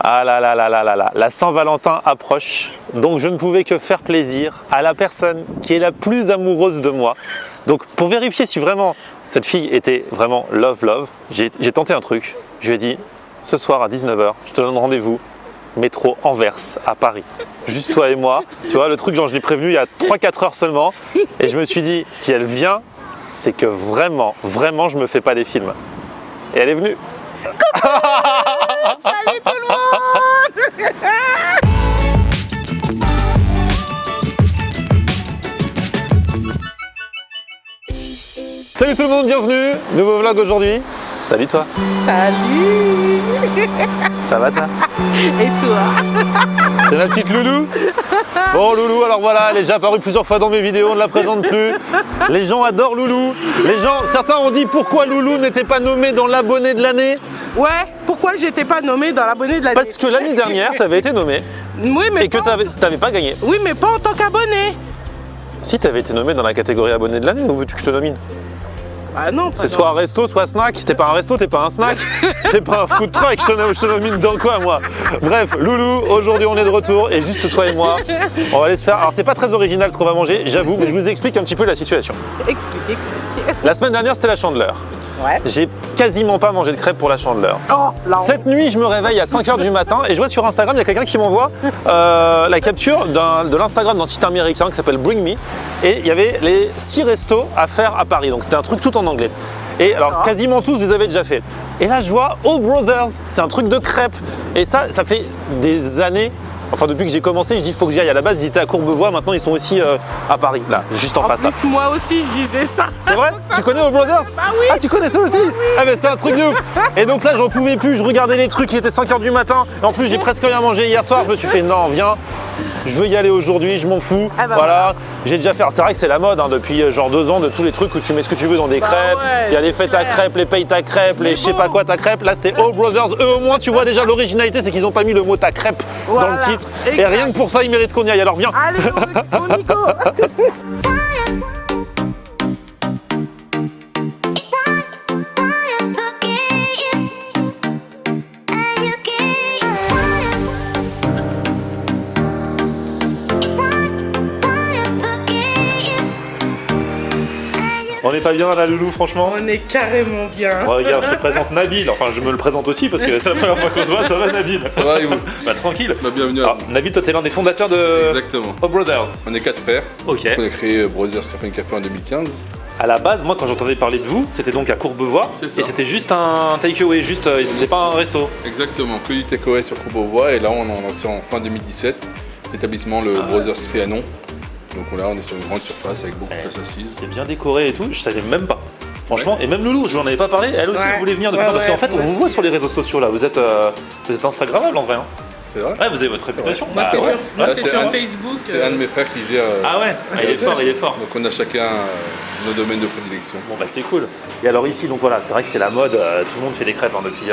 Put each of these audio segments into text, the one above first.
Ah là là là là là là, la Saint-Valentin approche, donc je ne pouvais que faire plaisir à la personne qui est la plus amoureuse de moi. Donc pour vérifier si vraiment cette fille était vraiment love, j'ai tenté un truc. Je lui ai dit, ce soir à 19h, je te donne rendez-vous, métro Anvers à Paris. Juste toi et moi, tu vois, le truc genre je l'ai prévenu il y a 3-4 heures seulement. Et je me suis dit, si elle vient, c'est que vraiment je me fais pas des films. Et elle est venue. Salut tout le monde. Salut tout le monde, bienvenue, nouveau vlog aujourd'hui. Salut toi. Salut. Ça va toi? Et toi? C'est ma petite Loulou. Bon Loulou, alors voilà, elle est déjà apparue plusieurs fois dans mes vidéos, on ne la présente plus. Les gens adorent Loulou. Certains ont dit pourquoi Loulou n'était pas nommé dans l'abonné de l'année. Ouais, pourquoi j'étais pas nommée dans l'abonné de l'année? Parce que l'année dernière, tu avais été nommé Oui, mais et que tu n'avais pas gagné. Oui, mais pas en tant qu'abonné. Si tu avais été nommé dans la catégorie abonné de l'année, où veux-tu que je te nomine? Ah non, c'est soit un resto, soit snack. T'es pas un resto, t'es pas un snack. T'es pas un food truck, je te nomine dans quoi moi? Bref, Loulou, aujourd'hui on est de retour et juste toi et moi, on va aller se faire. Alors c'est pas très original ce qu'on va manger, j'avoue, mais je vous explique un petit peu la situation. Explique. La semaine dernière c'était la Chandeleur. Ouais. J'ai quasiment pas mangé de crêpes pour la Chandeleur. Oh, cette nuit, je me réveille à 5h du matin et je vois sur Instagram, il y a quelqu'un qui m'envoie la capture de l'Instagram d'un site américain qui s'appelle Bring Me. Et il y avait les 6 restos à faire à Paris. Donc c'était un truc tout en anglais. Et alors quasiment tous, vous les avez déjà fait. Et là, je vois Oh Brothers, c'est un truc de crêpes. Et ça fait des années. Enfin, depuis que j'ai commencé, je dis il faut que j'y aille. À la base, ils étaient à Courbevoie, maintenant ils sont aussi à Paris, là, juste en face. En plus, moi aussi, je disais ça. C'est vrai? Tu connais Oh Brothers? Bah oui. Ah, tu connais ça aussi? Bah oui. Ah, mais c'est un truc de ouf. Et donc là, j'en pouvais plus, je regardais les trucs, il était 5h du matin. Et en plus, j'ai presque rien mangé hier soir. Je me suis fait non, viens. Je veux y aller aujourd'hui, je m'en fous. Ah bah voilà, j'ai déjà fait. C'est vrai que c'est la mode hein, depuis genre 2 ans de tous les trucs où tu mets ce que tu veux dans des crêpes. Ouais, il y a les fêtes à crêpes, les payes ta crêpe, les je sais pas quoi ta crêpe. Là, c'est Oh Brothers. Eux, au moins, tu vois déjà l'originalité, c'est qu'ils n'ont pas mis le mot ta crêpe dans le titre. Exact. Et rien que pour ça, ils méritent qu'on y aille. Alors viens. Allez, on y go. On n'est pas bien là, Loulou, franchement. On est carrément bien. Regarde, je te présente Nabil. Enfin, je me le présente aussi parce que c'est la première fois qu'on se voit. Ça va, Nabil? Ça va et vous? Bah, tranquille. Bah, bienvenue à Alors, Nabil, toi, t'es l'un des fondateurs de Exactement. Oh Brothers. On est 4 frères. Ok. On a créé Brothers Café en 2015. À la base, moi, quand j'entendais parler de vous, c'était donc à Courbevoie. C'est ça. Et c'était juste un takeaway, juste, c'était pas un resto. Exactement, que du takeaway sur Courbevoie. Et là, on a lancé en fin 2017 l'établissement, le Brothers Trianon. Donc là, on est sur une grande surface avec beaucoup de places assises. C'est bien décoré et tout, je savais même pas. Franchement, et même Loulou, je lui en avais pas parlé, elle aussi voulait venir depuis parce qu'en fait, on vous voit sur les réseaux sociaux là, vous êtes Instagrammable en vrai. Hein. C'est vrai? Ouais, vous avez votre réputation. Moi, c'est sur un- Facebook. C'est un de mes frères qui gère. Ah ouais, il est fort, il est fort. Donc on a chacun nos domaines de prédilection. Bon bah c'est cool. Et alors ici, donc voilà, c'est vrai que c'est la mode, tout le monde fait des crêpes hein, depuis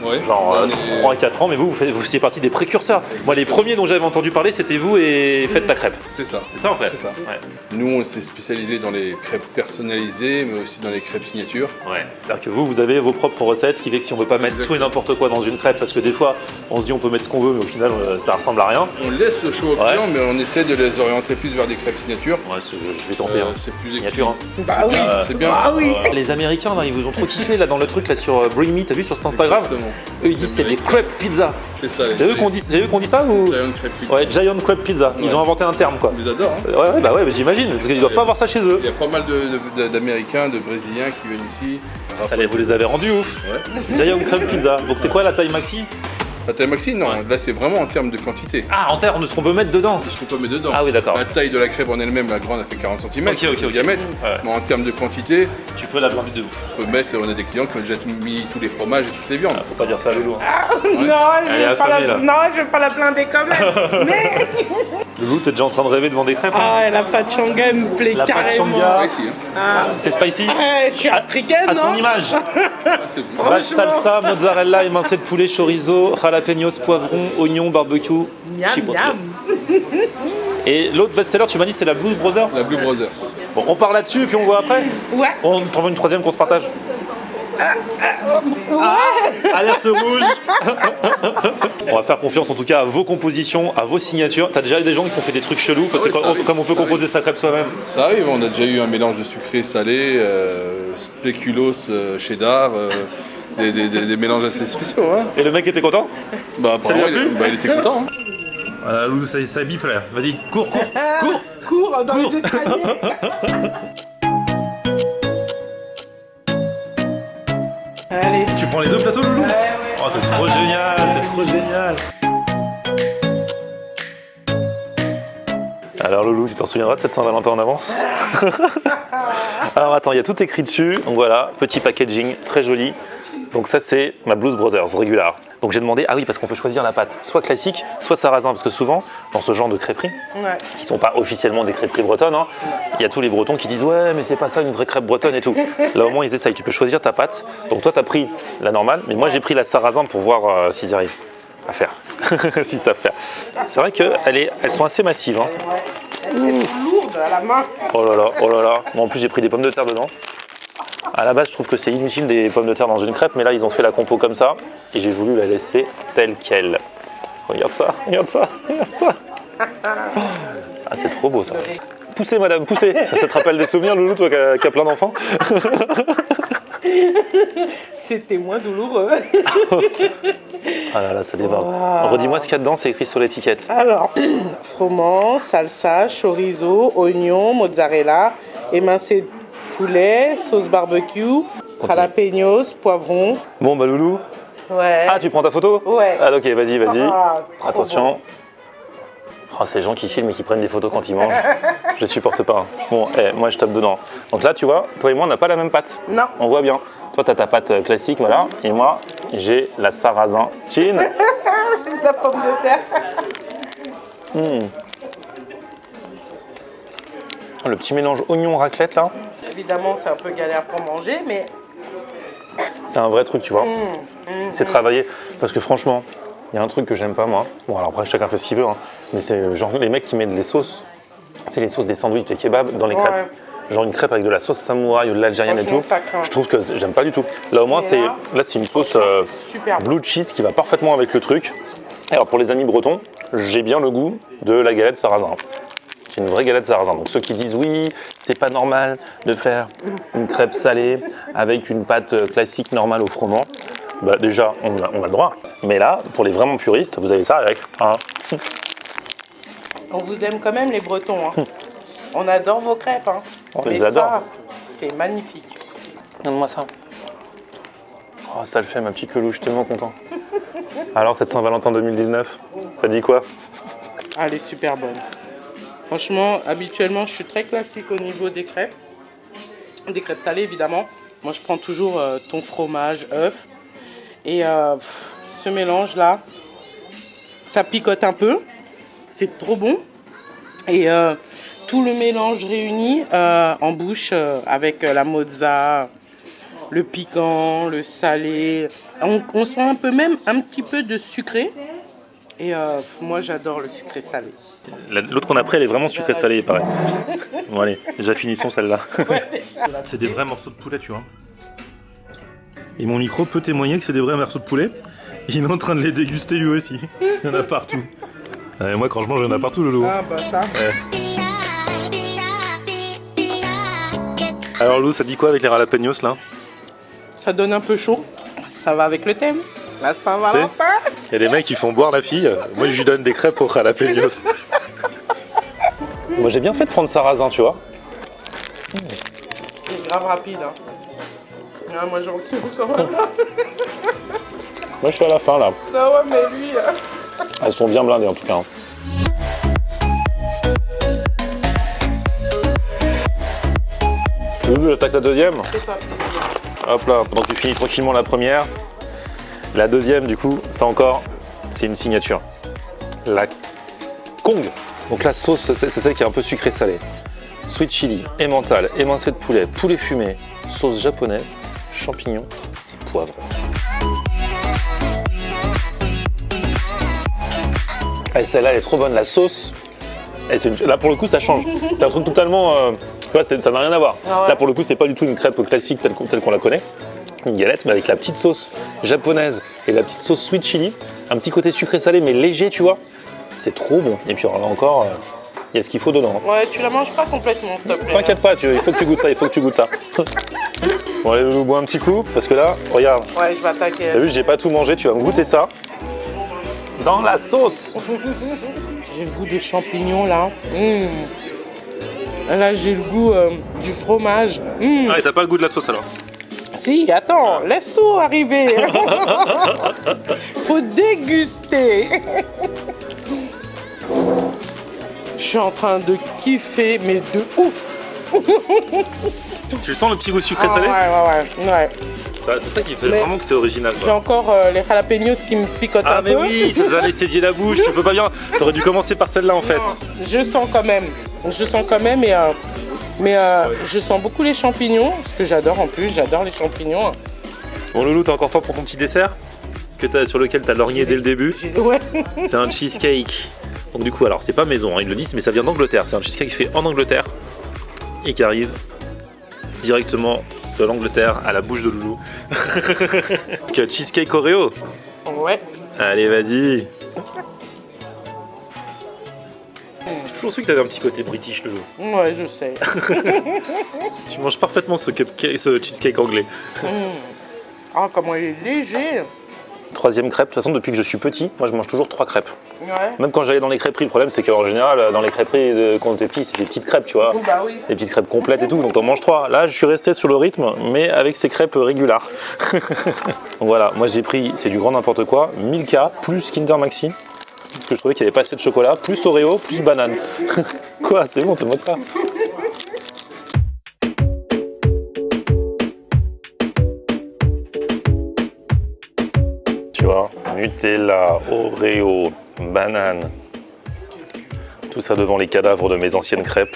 Ouais. genre Bah, on est- 3 à 4 ans, mais vous faisiez partie des précurseurs. Moi, les premiers dont j'avais entendu parler, c'était vous et Faites ta crêpe. C'est ça. C'est ça en fait? C'est ça. Ouais. Nous, on s'est spécialisé dans les crêpes personnalisées, mais aussi dans les crêpes signature. Ouais. C'est-à-dire que vous avez vos propres recettes, ce qui fait que si on veut pas mettre tout et n'importe quoi dans une crêpe, parce que des fois, on se dit on peut mettre ce qu'on veut, mais au final, ça ressemble à rien. On laisse le choix au client, mais on essaie de les orienter plus vers des crêpes signature. Ouais, je vais tenter. Hein. C'est plus Signature. Hein. Bah oui. C'est bien. Ah oui. Les Américains, là, ils vous ont trop kiffé là dans le truc là sur Bring Me, t'as vu sur cet Instagram? Exactement. Eux, ils disent c'est des crêpes pizza. C'est ça. C'est eux qui ont dit ça ou? Giant Crêpe Pizza. Ouais, Giant Crêpe Pizza. Ils Ouais. ont inventé un terme quoi. On les adore. Hein. Ouais, bah j'imagine, parce qu'ils doivent pas avoir ça chez eux. Il y a pas mal d'Américains, de Brésiliens qui viennent ici. Vous les avez rendus ouf. Ouais. Giant Crêpe Pizza. Donc c'est quoi la taille maxi? La taille maxi, non. Ouais. Là, c'est vraiment en termes de quantité. Ah, en termes de ce qu'on peut mettre dedans. Ce qu'on peut mettre dedans. Ah oui, d'accord. La taille de la crêpe en elle-même, la grande, elle fait 40 cm Ok. de diamètre. Ouais. Mais en termes de quantité, Tu peux la blinder de ouf. on a des clients qui ont déjà mis tous les fromages et toutes les viandes. Ah, faut pas dire ça à Loulou. Non, je Elle est veux pas affamée, là. non, je veux pas la blinder quand même. Mais Loulou, t'es déjà en train de rêver devant des crêpes? ah, la pâte changa elle me plaît La pâte carrément. changa. Ici, hein. Ah. C'est spicy? Je suis africaine, À son non? image. Ah, c'est bon. Vache Franchement. salsa, mozzarella, émincé de poulet, chorizo, jalapenos, poivron, oignon, barbecue, Miam, chipotle. miam. Et l'autre best-seller, tu m'as dit, c'est la Blue Brothers? La Blue Brothers. Bon, on part là-dessus et puis on voit après. Ouais. On trouve une troisième qu'on se partage. Alerte rouge. On va faire confiance en tout cas à vos compositions, à vos signatures. T'as déjà eu des gens qui ont fait des trucs chelous parce que comme on peut composer sa crêpe soi-même. Ça arrive, on a déjà eu un mélange de sucré et salé, spéculoos, cheddar, des mélanges assez spéciaux. Hein. Et le mec était content? Bah, Ça lui a plu il était content. Hein. Voilà, Loulou, ça bip là. Vas-y, cours. Cours dans les escaliers. Allez. Tu prends les deux plateaux, Loulou? Ouais. Oh, t'es trop génial. Alors Loulou, tu t'en souviendras de cette Saint-Valentin en avance? Alors attends, il y a tout écrit dessus. Donc voilà, petit packaging, très joli. Donc ça c'est ma Blues Brothers Regular. Donc j'ai demandé, ah oui, parce qu'on peut choisir la pâte, soit classique, soit sarrasin, parce que souvent, dans ce genre de crêperie, Ouais. qui sont pas officiellement des crêperies bretonnes, hein, il y a tous les Bretons qui disent ouais, mais c'est pas ça une vraie crêpe bretonne et tout. Là au moins ils essayent, tu peux choisir ta pâte. Donc toi t'as pris la normale, mais moi j'ai pris la sarrasin pour voir s'ils arrivent à faire, s'ils savent faire. C'est vrai qu'elles sont assez massives. Hein. Elle est lourde à la main. Oh là là. Bon, en plus j'ai pris des pommes de terre dedans. À la base, je trouve que c'est inutile des pommes de terre dans une crêpe, mais là, ils ont fait la compo comme ça, et j'ai voulu la laisser telle qu'elle. Regarde ça. Ah, c'est trop beau, ça. Poussez, madame, poussez. Ça te rappelle des souvenirs, Loulou, toi qui as plein d'enfants? C'était moins douloureux. Ah là là, ça déborde. Wow. Redis-moi ce qu'il y a dedans, c'est écrit sur l'étiquette. Alors, froment, salsa, chorizo, oignon, mozzarella, émincé de poulet, sauce barbecue, jalapenos, poivron. Bon, bah Loulou. Ouais. Ah, tu prends ta photo? Ouais. Ah, ok, vas-y. Ah, attention. Bon. Oh, c'est les gens qui filment et qui prennent des photos quand ils mangent. Je supporte pas. Bon, moi je tape dedans. Donc là, tu vois, toi et moi, on n'a pas la même pâte. Non. On voit bien. Toi, tu as ta pâte classique, voilà. Et moi, j'ai la sarrasin. Chin. La pomme de terre. Le petit mélange oignon raclette, là. Évidemment, c'est un peu galère pour manger, mais... C'est un vrai truc, tu vois. C'est travaillé. Parce que franchement, il y a un truc que j'aime pas, moi. Bon, alors après, chacun fait ce qu'il veut. Hein. Mais c'est genre les mecs qui mettent les sauces. C'est les sauces des sandwichs, des kebabs dans les crêpes. Ouais. Genre une crêpe avec de la sauce samouraï ou de l'algérienne et tout. Je trouve que j'aime pas du tout. Là, au moins, c'est une sauce super blue cheese qui va parfaitement avec le truc. Alors, pour les amis bretons, j'ai bien le goût de la galette sarrasin. C'est une vraie galette sarrasin. Donc ceux qui disent oui, c'est pas normal de faire une crêpe salée avec une pâte classique normale au froment, bah déjà on a le droit. Mais là, pour les vraiment puristes, vous avez ça avec. Hein. On vous aime quand même les Bretons. Hein. On adore vos crêpes. Hein. On les adore. Ça, c'est magnifique. Donne-moi ça. Oh, ça le fait, ma petite Loulou, je suis tellement content. Alors cette Saint-Valentin 2019, ça dit quoi? Ah, elle est super bonne. Franchement, habituellement, je suis très classique au niveau des crêpes. Des crêpes salées, évidemment. Moi, je prends toujours thon, fromage, œuf. Et ce mélange-là, ça picote un peu. C'est trop bon. Et tout le mélange réuni en bouche avec la mozza, le piquant, le salé. On sent un peu même un petit peu de sucré. Et moi, j'adore le sucré salé. L'autre qu'on a pris, elle est vraiment sucrée salée, il paraît. Bon allez, déjà finissons celle-là. C'est des vrais morceaux de poulet, tu vois. Et mon micro peut témoigner que c'est des vrais morceaux de poulet. Il est en train de les déguster lui aussi. Il y en a partout. Et moi, quand je mange, il y en a partout, Loulou. Ah bah ça. Ouais. Alors Lou, ça dit quoi avec les jalapenos là? Ça donne un peu chaud. Ça va avec le thème. La Saint-Valentin. Il y a des mecs qui font boire la fille. Moi, je lui donne des crêpes aux jalapenos. Moi, j'ai bien fait de prendre sarrasin, tu vois. C'est grave rapide. Hein. Ah, moi, j'en suis quand même. Moi, je suis à la fin, là. Ah ouais, mais lui... Elles sont bien blindées, en tout cas. Hein. Loulou, j'attaque la deuxième. C'est pas plaisir. Hop là, pendant que tu finis tranquillement la première. La deuxième, du coup, ça encore, c'est une signature. La Kong. Donc la sauce, c'est celle qui est un peu sucrée-salée. Sweet chili, emmental, émincé de poulet, poulet fumé, sauce japonaise, champignons et poivre. Et celle-là, elle est trop bonne. La sauce, là pour le coup, ça change. C'est un truc totalement... tu vois, ça n'a rien à voir. Ah ouais. Là pour le coup, c'est pas du tout une crêpe classique telle qu'on la connaît. Une galette, mais avec la petite sauce japonaise et la petite sauce sweet chili. Un petit côté sucré-salé, mais léger, tu vois. C'est trop bon. Et puis alors là encore, il y a ce qu'il faut dedans. Ouais, tu la manges pas complètement, s'il te plaît. T'inquiète pas, il faut que tu goûtes ça, il faut que tu goûtes ça. Bon, allez, Loulou, bois un petit coup, parce que là, regarde. Ouais, je vais attaquer. T'as vu, j'ai pas tout mangé, tu vas me goûter ça. Dans la sauce. J'ai le goût des champignons, là. Là, j'ai le goût du fromage. Ah, et t'as pas le goût de la sauce alors? Si, attends, laisse tout arriver. Faut déguster. Je suis en train de kiffer, mais de ouf. Tu le sens le petit goût sucré-salé? Ouais. C'est ça qui fait Mais vraiment que c'est original. J'ai encore les jalapenos qui me picotent un peu. Ah mais oui, ça doit anesthésier la bouche, tu peux pas bien. T'aurais dû commencer par celle-là en fait. Non, je sens quand même, mais je sens beaucoup les champignons, ce que j'adore en plus, j'adore les champignons. Bon Loulou, t'es encore fort pour ton petit dessert sur lequel t'as lorgné dès le début. Ouais. C'est un cheesecake. Donc du coup, alors c'est pas maison, hein, ils le disent, mais ça vient d'Angleterre. C'est un cheesecake fait en Angleterre et qui arrive directement de l'Angleterre à la bouche de Loulou. Que cheesecake Oreo. Ouais. Allez, vas-y. J'ai toujours su que t'avais un petit côté british, Loulou. Ouais, je sais. Tu manges parfaitement ce cheesecake anglais. Ah, comment il est léger. Troisième crêpe, de toute façon depuis que je suis petit, moi je mange toujours 3 crêpes. Ouais. Même quand j'allais dans les crêperies, le problème c'est qu'en général dans les crêperies quand t'es petit c'est des petites crêpes, tu vois. Bah oui. Des petites crêpes complètes et tout, donc on mange 3. Là je suis resté sur le rythme mais avec ces crêpes régulares. Donc voilà, moi j'ai pris, c'est du grand n'importe quoi, Milka plus Kinder Maxi, parce que je trouvais qu'il n'y avait pas assez de chocolat, plus Oreo, plus banane. Quoi, c'est bon, te moque pas. Tu vois, Nutella, Oreo, banane. Tout ça devant les cadavres de mes anciennes crêpes.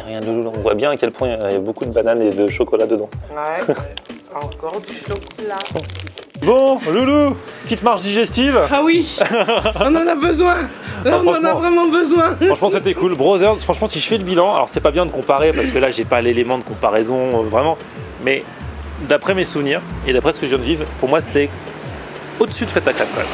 Rien de lourd, on voit bien à quel point il y a beaucoup de bananes et de chocolat dedans. Ouais. Encore du chocolat. Bon, Loulou, petite marche digestive. Ah oui, on en a besoin. Là, on en a vraiment besoin. Franchement, c'était cool. Brothers, franchement, si je fais le bilan, alors c'est pas bien de comparer parce que là, j'ai pas l'élément de comparaison vraiment, mais d'après mes souvenirs et d'après ce que je viens de vivre, pour moi, c'est au-dessus de Fête à Crêpes quand même.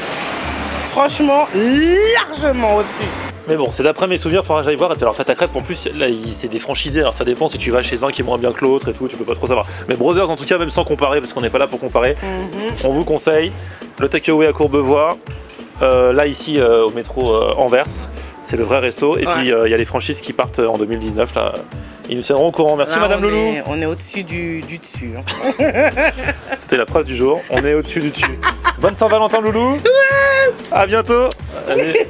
Franchement, largement au-dessus. Mais bon, c'est d'après mes souvenirs, il faudra que j'aille voir. Et puis alors, Fête à Crêpes, en plus, là, c'est des franchisés. Alors, ça dépend si tu vas chez un qui est moins bien que l'autre et tout, tu peux pas trop savoir. Mais Brothers, en tout cas, même sans comparer, parce qu'on n'est pas là pour comparer, on vous conseille le takeaway à Courbevoie. Là, ici, au métro Anvers, c'est le vrai resto. Et puis, il y a les franchises qui partent en 2019. Là, ils nous tiendront au courant. Merci, là, Madame Loulou. On est au-dessus du dessus. Hein. C'était la phrase du jour. On est au-dessus du dessus. Bonne Saint-Valentin, Loulou. Ouais. À bientôt. Allez.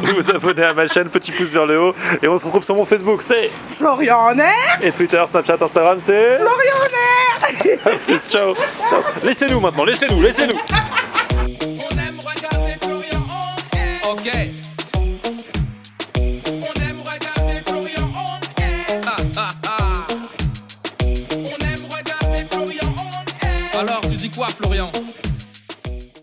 Vous vous abonnez à ma chaîne, petit pouce vers le haut. Et on se retrouve sur mon Facebook, c'est Florian en air. Et Twitter, Snapchat, Instagram, c'est Florian en air. À plus, ciao. Ciao. Laissez-nous maintenant, laissez-nous. On aime regarder Florian en air. Ok. On aime regarder Florian en air. On aime regarder Florian en air. Alors, tu dis quoi, Florian?